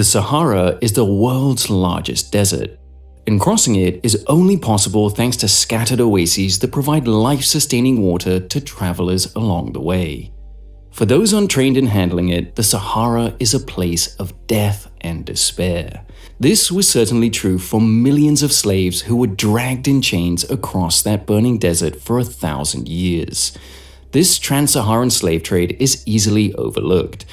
The Sahara is the world's largest desert, and crossing it is only possible thanks to scattered oases that provide life-sustaining water to travelers along the way. For those untrained in handling it, the Sahara is a place of death and despair. This was certainly true for millions of slaves who were dragged in chains across that burning desert for 1,000 years. This trans-Saharan slave trade is easily overlooked,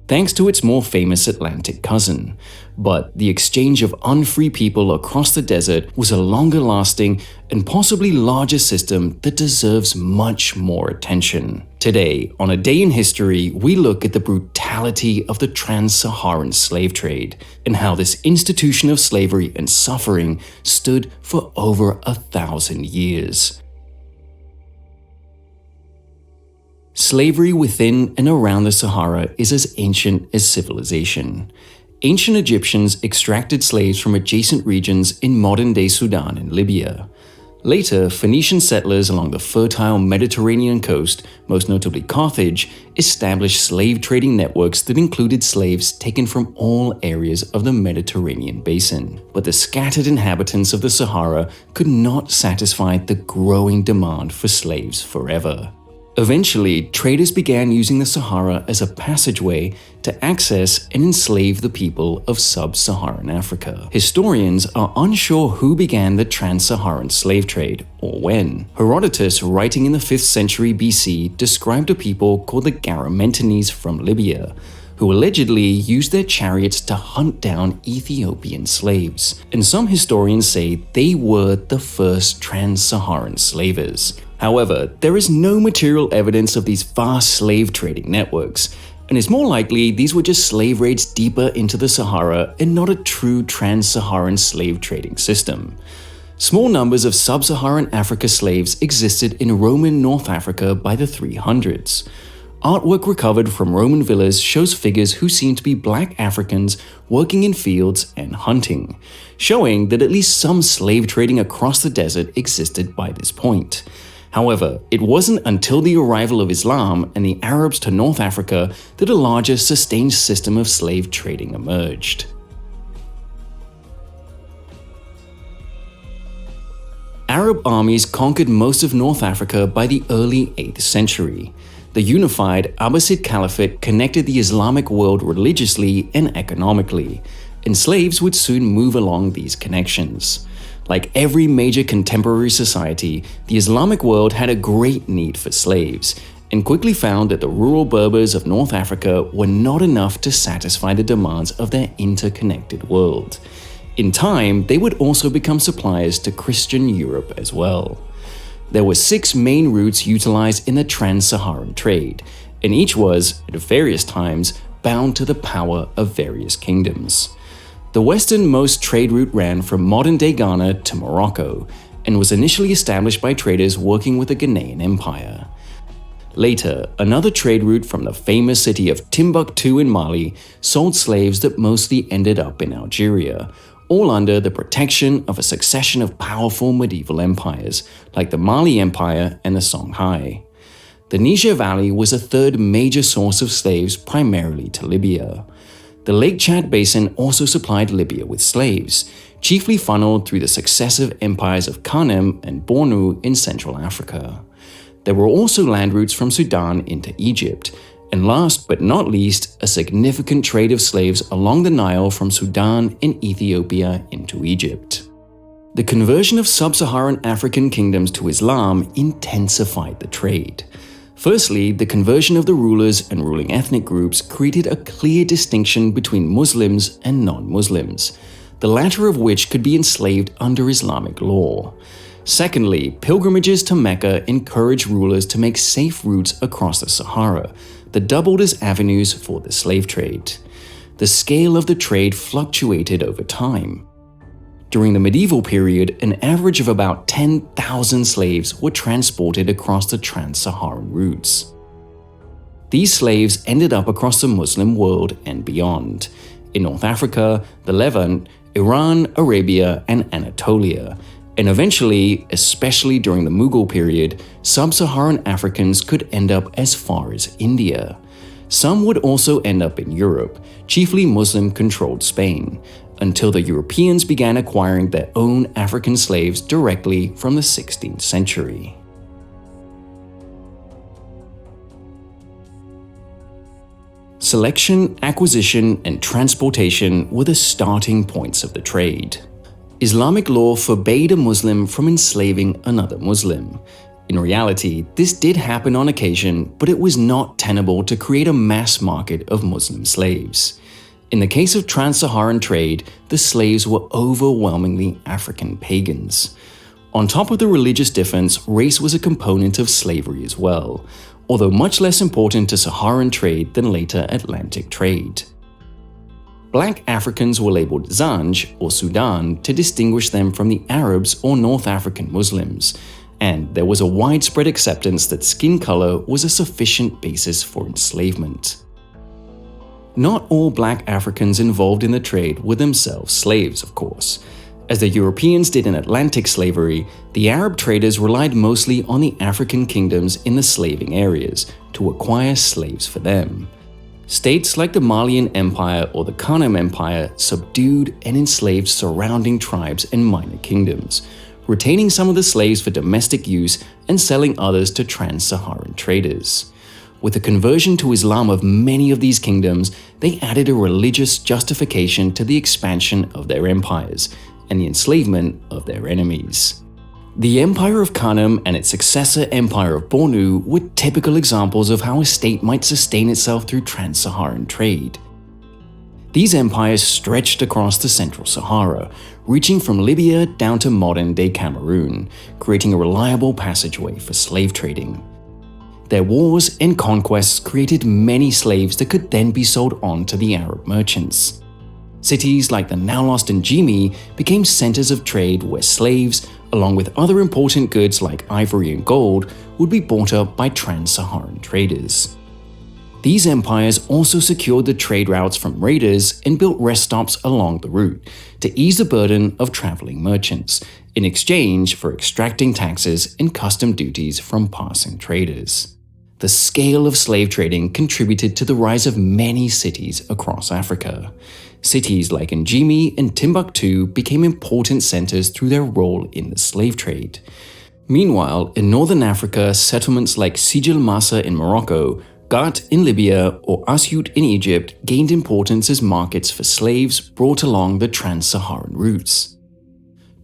thanks to its more famous Atlantic cousin. But the exchange of unfree people across the desert was a longer-lasting and possibly larger system that deserves much more attention. Today, on A Day in History, we look at the brutality of the trans-Saharan slave trade and how this institution of slavery and suffering stood for over 1,000 years. Slavery within and around the Sahara is as ancient as civilization. Ancient Egyptians extracted slaves from adjacent regions in modern-day Sudan and Libya. Later, Phoenician settlers along the fertile Mediterranean coast, most notably Carthage, established slave trading networks that included slaves taken from all areas of the Mediterranean basin. But the scattered inhabitants of the Sahara could not satisfy the growing demand for slaves forever. Eventually, traders began using the Sahara as a passageway to access and enslave the people of sub-Saharan Africa. Historians are unsure who began the trans-Saharan slave trade, or when. Herodotus, writing in the 5th century BC, described a people called the Garamentines from Libya, who allegedly used their chariots to hunt down Ethiopian slaves. And some historians say they were the first trans-Saharan slavers. However, there is no material evidence of these vast slave trading networks, and it's more likely these were just slave raids deeper into the Sahara and not a true trans-Saharan slave trading system. Small numbers of sub-Saharan Africa slaves existed in Roman North Africa by the 300s. Artwork recovered from Roman villas shows figures who seem to be black Africans working in fields and hunting, showing that at least some slave trading across the desert existed by this point. However, it wasn't until the arrival of Islam and the Arabs to North Africa that a larger sustained system of slave trading emerged. Arab armies conquered most of North Africa by the early 8th century. The unified Abbasid Caliphate connected the Islamic world religiously and economically, and slaves would soon move along these connections. Like every major contemporary society, the Islamic world had a great need for slaves, and quickly found that the rural Berbers of North Africa were not enough to satisfy the demands of their interconnected world. In time, they would also become suppliers to Christian Europe as well. There were 6 main routes utilized in the trans-Saharan trade, and each was, at various times, bound to the power of various kingdoms. The westernmost trade route ran from modern-day Ghana to Morocco, and was initially established by traders working with the Ghanaian Empire. Later, another trade route from the famous city of Timbuktu in Mali sold slaves that mostly ended up in Algeria, all under the protection of a succession of powerful medieval empires, like the Mali Empire and the Songhai. The Niger Valley was a third major source of slaves, primarily to Libya. The Lake Chad Basin also supplied Libya with slaves, chiefly funneled through the successive empires of Kanem and Bornu in Central Africa. There were also land routes from Sudan into Egypt, and last but not least, a significant trade of slaves along the Nile from Sudan and Ethiopia into Egypt. The conversion of sub-Saharan African kingdoms to Islam intensified the trade. Firstly, the conversion of the rulers and ruling ethnic groups created a clear distinction between Muslims and non-Muslims, the latter of which could be enslaved under Islamic law. Secondly, pilgrimages to Mecca encouraged rulers to make safe routes across the Sahara that doubled as avenues for the slave trade. The scale of the trade fluctuated over time. During the medieval period, an average of about 10,000 slaves were transported across the trans-Saharan routes. These slaves ended up across the Muslim world and beyond, in North Africa, the Levant, Iran, Arabia, and Anatolia, and eventually, especially during the Mughal period, sub-Saharan Africans could end up as far as India. Some would also end up in Europe, chiefly Muslim-controlled Spain, until the Europeans began acquiring their own African slaves directly from the 16th century. Selection, acquisition, and transportation were the starting points of the trade. Islamic law forbade a Muslim from enslaving another Muslim. In reality, this did happen on occasion, but it was not tenable to create a mass market of Muslim slaves. In the case of trans-Saharan trade, the slaves were overwhelmingly African pagans. On top of the religious difference, race was a component of slavery as well, although much less important to Saharan trade than later Atlantic trade. Black Africans were labeled Zanj or Sudan to distinguish them from the Arabs or North African Muslims, and there was a widespread acceptance that skin color was a sufficient basis for enslavement. Not all black Africans involved in the trade were themselves slaves, of course. As the Europeans did in Atlantic slavery, the Arab traders relied mostly on the African kingdoms in the slaving areas to acquire slaves for them. States like the Malian Empire or the Kanem Empire subdued and enslaved surrounding tribes and minor kingdoms, retaining some of the slaves for domestic use and selling others to trans-Saharan traders. With the conversion to Islam of many of these kingdoms, they added a religious justification to the expansion of their empires and the enslavement of their enemies. The Empire of Kanem and its successor Empire of Bornu were typical examples of how a state might sustain itself through trans-Saharan trade. These empires stretched across the Central Sahara, reaching from Libya down to modern-day Cameroon, creating a reliable passageway for slave trading. Their wars and conquests created many slaves that could then be sold on to the Arab merchants. Cities like the now-lost Njimi became centers of trade where slaves, along with other important goods like ivory and gold, would be bought up by trans-Saharan traders. These empires also secured the trade routes from raiders and built rest stops along the route to ease the burden of traveling merchants, in exchange for extracting taxes and custom duties from passing traders. The scale of slave trading contributed to the rise of many cities across Africa. Cities like Njimi and Timbuktu became important centers through their role in the slave trade. Meanwhile, in northern Africa, settlements like Sijil Massa in Morocco, Ghat in Libya, or Asyut in Egypt gained importance as markets for slaves brought along the trans-Saharan routes.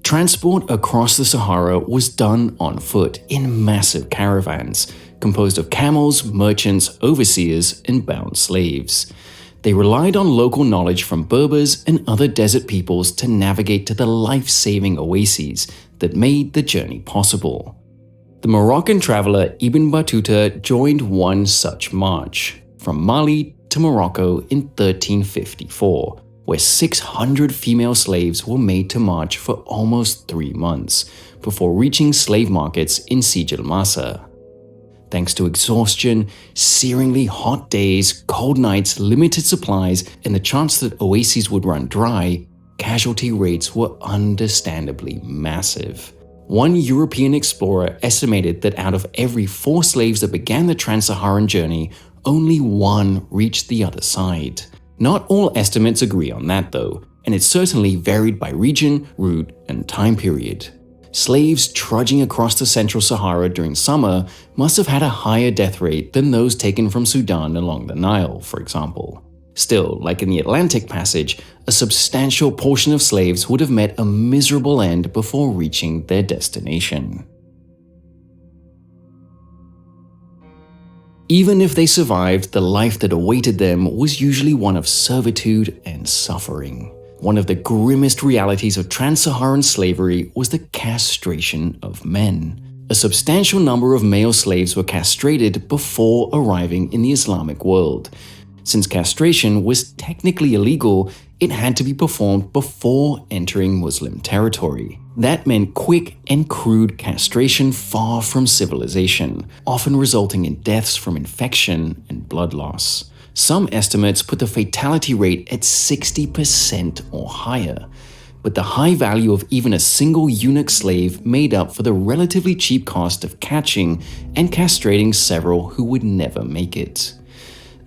Transport across the Sahara was done on foot in massive caravans, composed of camels, merchants, overseers, and bound slaves. They relied on local knowledge from Berbers and other desert peoples to navigate to the life-saving oases that made the journey possible. The Moroccan traveler Ibn Battuta joined one such march, from Mali to Morocco in 1354, where 600 female slaves were made to march for almost 3 months, before reaching slave markets in Sijil Massa. Thanks to exhaustion, searingly hot days, cold nights, limited supplies, and the chance that oases would run dry, casualty rates were understandably massive. One European explorer estimated that out of every 4 slaves that began the trans-Saharan journey, only 1 reached the other side. Not all estimates agree on that though, and it certainly varied by region, route, and time period. Slaves trudging across the Central Sahara during summer must have had a higher death rate than those taken from Sudan along the Nile, for example. Still, like in the Atlantic Passage, a substantial portion of slaves would have met a miserable end before reaching their destination. Even if they survived, the life that awaited them was usually one of servitude and suffering. One of the grimmest realities of trans-Saharan slavery was the castration of men. A substantial number of male slaves were castrated before arriving in the Islamic world. Since castration was technically illegal, it had to be performed before entering Muslim territory. That meant quick and crude castration far from civilization, often resulting in deaths from infection and blood loss. Some estimates put the fatality rate at 60% or higher, but the high value of even a single eunuch slave made up for the relatively cheap cost of catching and castrating several who would never make it.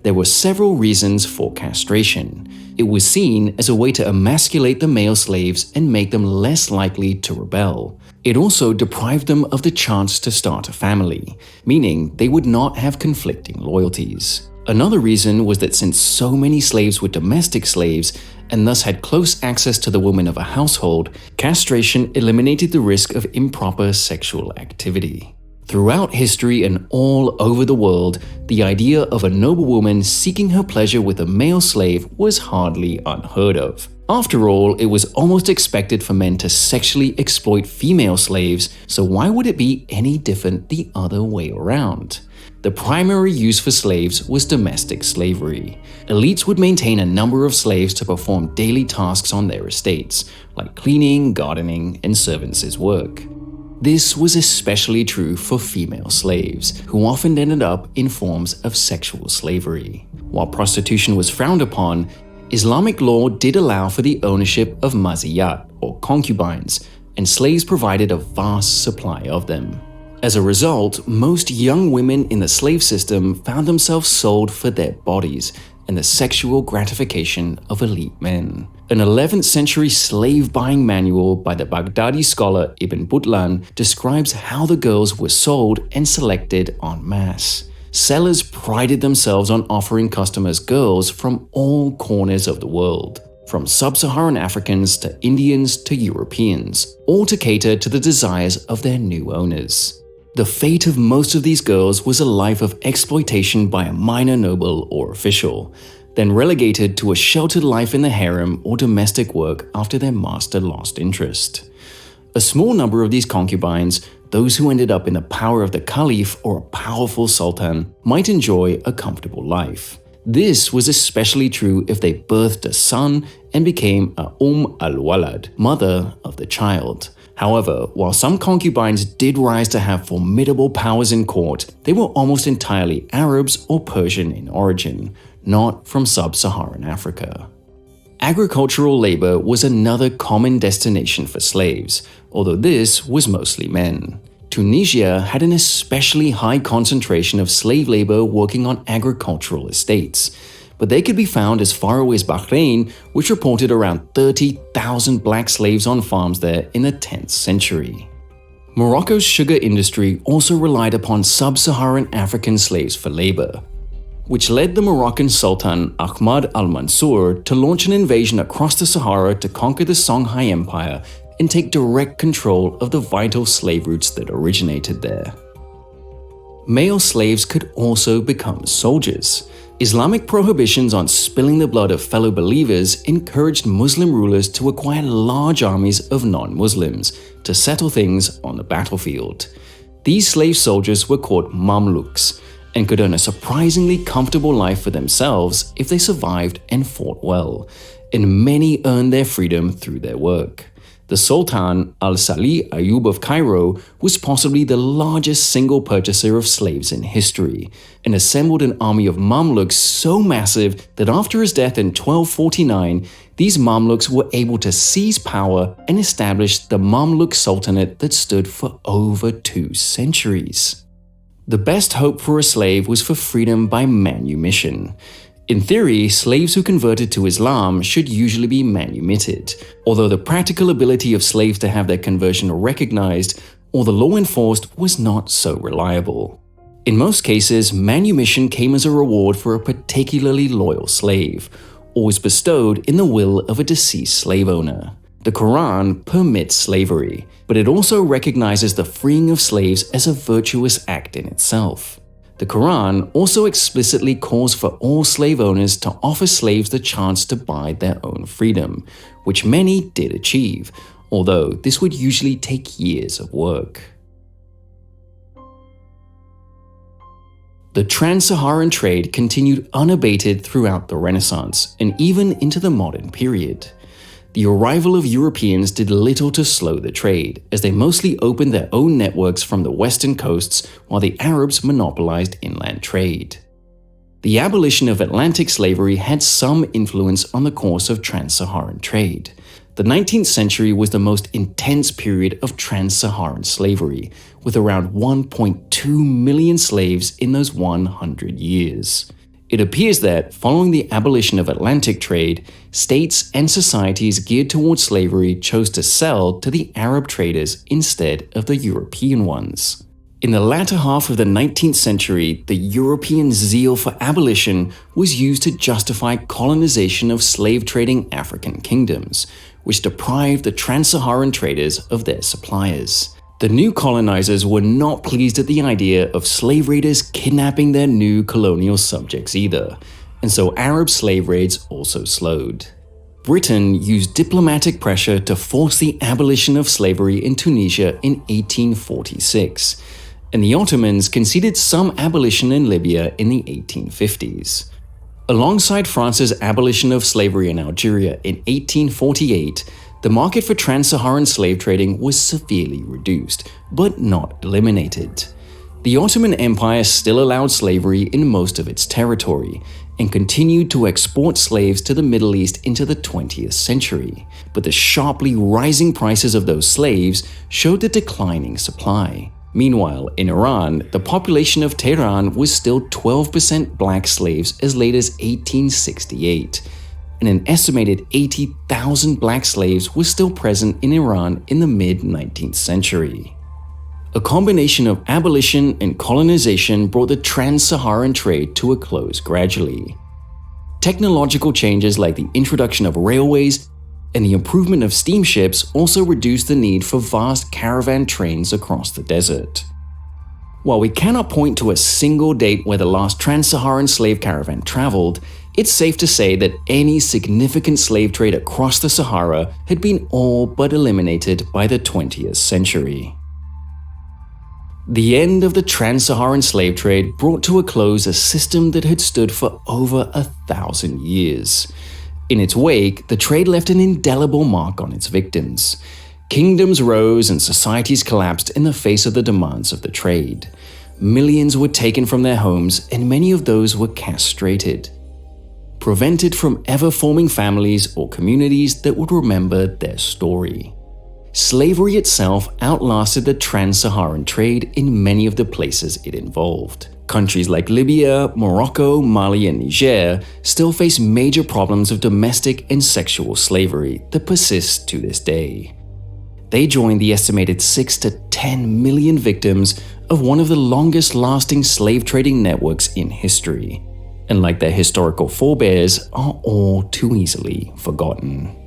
There were several reasons for castration. It was seen as a way to emasculate the male slaves and make them less likely to rebel. It also deprived them of the chance to start a family, meaning they would not have conflicting loyalties. Another reason was that since so many slaves were domestic slaves and thus had close access to the women of a household, castration eliminated the risk of improper sexual activity. Throughout history and all over the world, the idea of a noble woman seeking her pleasure with a male slave was hardly unheard of. After all, it was almost expected for men to sexually exploit female slaves, so why would it be any different the other way around? The primary use for slaves was domestic slavery. Elites would maintain a number of slaves to perform daily tasks on their estates, like cleaning, gardening, and servants' work. This was especially true for female slaves, who often ended up in forms of sexual slavery. While prostitution was frowned upon, Islamic law did allow for the ownership of maziyat, or concubines, and slaves provided a vast supply of them. As a result, most young women in the slave system found themselves sold for their bodies and the sexual gratification of elite men. An 11th century slave-buying manual by the Baghdadi scholar Ibn Butlan describes how the girls were sold and selected en masse. Sellers prided themselves on offering customers girls from all corners of the world, from sub-Saharan Africans to Indians to Europeans, all to cater to the desires of their new owners. The fate of most of these girls was a life of exploitation by a minor noble or official, then relegated to a sheltered life in the harem or domestic work after their master lost interest. A small number of these concubines, those who ended up in the power of the caliph or a powerful sultan, might enjoy a comfortable life. This was especially true if they birthed a son and became a al-Walad, mother of the child. However, while some concubines did rise to have formidable powers in court, they were almost entirely Arabs or Persian in origin, not from sub-Saharan Africa. Agricultural labor was another common destination for slaves, although this was mostly men. Tunisia had an especially high concentration of slave labor working on agricultural estates, but they could be found as far away as Bahrain, which reported around 30,000 black slaves on farms there in the 10th century. Morocco's sugar industry also relied upon sub-Saharan African slaves for labor, which led the Moroccan Sultan Ahmad al-Mansur to launch an invasion across the Sahara to conquer the Songhai Empire and take direct control of the vital slave routes that originated there. Male slaves could also become soldiers. Islamic prohibitions on spilling the blood of fellow believers encouraged Muslim rulers to acquire large armies of non-Muslims to settle things on the battlefield. These slave soldiers were called Mamluks and could earn a surprisingly comfortable life for themselves if they survived and fought well, and many earned their freedom through their work. The Sultan al-Salih Ayyub of Cairo was possibly the largest single purchaser of slaves in history, and assembled an army of Mamluks so massive that after his death in 1249, these Mamluks were able to seize power and establish the Mamluk Sultanate that stood for over 2 centuries. The best hope for a slave was for freedom by manumission. In theory, slaves who converted to Islam should usually be manumitted, although the practical ability of slaves to have their conversion recognized or the law enforced was not so reliable. In most cases, manumission came as a reward for a particularly loyal slave, or was bestowed in the will of a deceased slave owner. The Quran permits slavery, but it also recognizes the freeing of slaves as a virtuous act in itself. The Quran also explicitly calls for all slave owners to offer slaves the chance to buy their own freedom, which many did achieve, although this would usually take years of work. The trans-Saharan trade continued unabated throughout the Renaissance and even into the modern period. The arrival of Europeans did little to slow the trade, as they mostly opened their own networks from the western coasts while the Arabs monopolized inland trade. The abolition of Atlantic slavery had some influence on the course of trans-Saharan trade. The 19th century was the most intense period of trans-Saharan slavery, with around 1.2 million slaves in those 100 years. It appears that, following the abolition of Atlantic trade, states and societies geared towards slavery chose to sell to the Arab traders instead of the European ones. In the latter half of the 19th century, the European zeal for abolition was used to justify colonization of slave-trading African kingdoms, which deprived the trans-Saharan traders of their suppliers. The new colonizers were not pleased at the idea of slave raiders kidnapping their new colonial subjects either, and so Arab slave raids also slowed. Britain used diplomatic pressure to force the abolition of slavery in Tunisia in 1846, and the Ottomans conceded some abolition in Libya in the 1850s. Alongside France's abolition of slavery in Algeria in 1848, the market for trans-Saharan slave trading was severely reduced, but not eliminated. The Ottoman Empire still allowed slavery in most of its territory, and continued to export slaves to the Middle East into the 20th century, but the sharply rising prices of those slaves showed the declining supply. Meanwhile, in Iran, the population of Tehran was still 12% black slaves as late as 1868, and an estimated 80,000 black slaves were still present in Iran in the mid-19th century. A combination of abolition and colonization brought the trans-Saharan trade to a close gradually. Technological changes like the introduction of railways and the improvement of steamships also reduced the need for vast caravan trains across the desert. While we cannot point to a single date where the last trans-Saharan slave caravan traveled, it's safe to say that any significant slave trade across the Sahara had been all but eliminated by the 20th century. The end of the trans-Saharan slave trade brought to a close a system that had stood for over 1,000 years. In its wake, the trade left an indelible mark on its victims. Kingdoms rose and societies collapsed in the face of the demands of the trade. Millions were taken from their homes, and many of those were castrated, prevented from ever forming families or communities that would remember their story. Slavery itself outlasted the trans-Saharan trade in many of the places it involved. Countries like Libya, Morocco, Mali, and Niger still face major problems of domestic and sexual slavery that persist to this day. They join the estimated 6 to 10 million victims of one of the longest-lasting slave trading networks in history, and like their historical forebears, are all too easily forgotten.